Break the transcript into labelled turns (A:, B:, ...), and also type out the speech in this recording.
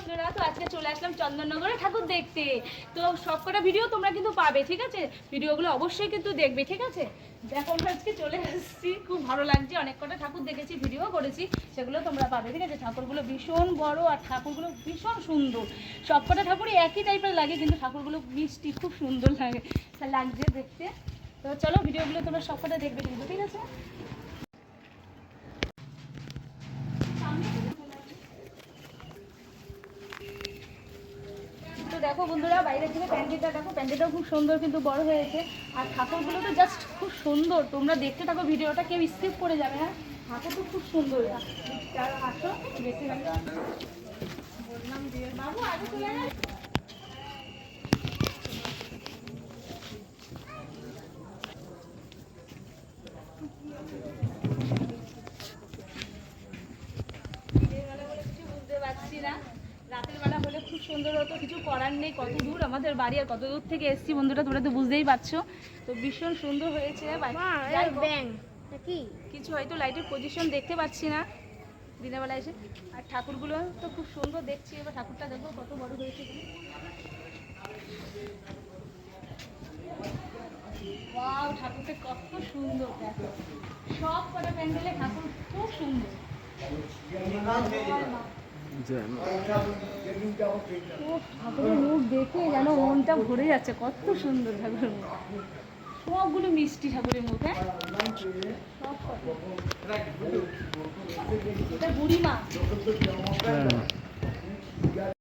A: বন্ধুরা, তো আজকে চলে আসলাম চন্দননগরে ঠাকুর দেখতে। তো সবকটা ভিডিও তোমরা কিন্তু পাবে, ঠিক আছে? ভিডিওগুলো অবশ্যই কিন্তু দেখবে, ঠিক আছে? দেখো আমরা আজকে চলে আসছি, খুব ভালো লাগছে। অনেক কটা ঠাকুর দেখেছি, ভিডিও করেছি, সেগুলো তোমরা পাবে, ঠিক আছে? ঠাকুরগুলো ভীষণ বড় আর ঠাকুরগুলো ভীষণ সুন্দর। সবকটা ঠাকুরই একই টাইপের লাগে, কিন্তু ঠাকুরগুলো মিষ্টি, খুব সুন্দর লাগছে দেখতে। তো চলো ভিডিওগুলো তোমরা সবকটা দেখবে কিন্তু, ঠিক আছে? তো দেখো বন্ধুরা, বাইরে থেকে প্যান্ডেলটা দেখো, প্যান্ডেলটাও খুব সুন্দর কিন্তু বড় হয়েছে। আর ঠাকুরগুলো তো জাস্ট খুব সুন্দর, তোমরা দেখতে থাকো ভিডিওটা, কেউ স্কিপ করে যাবে। হ্যাঁ, ঠাকুর তো খুব সুন্দর। আসো বেশি বললাম দিয়ে বাবু আগে চলে যাবে। কিছু বুঝতে পারছি না, রাতের বেলা হলে খুব সুন্দর হতো, কিছু করার নেই। কত দূর আমাদের বাড়ি আর কত দূর থেকে এসেছি বন্ধুরা, তোমরা তো বুঝতেই পারছো। তো ভীষণ সুন্দর হয়েছে। কিছু হয়তো লাইটের পজিশন দেখতে পাচ্ছি না দিনের বেলা এসে। আর ঠাকুরগুলো তো খুব সুন্দর দেখছি। এবার ঠাকুরটা দেখো কত বড় হয়েছে। ওয়াও, ঠাকুরটা কত সুন্দর দেখো। সব কটা প্যান্ডেলে ঠাকুর খুব সুন্দর। ঠাকুরের মুখ দেখে যেন মনটা ভরে যাচ্ছে, কত সুন্দর ঠাকুরের মুখ। সবগুলো মিষ্টি ঠাকুরের মুখ। হ্যাঁ, সব কটা। এটা বুড়িমা।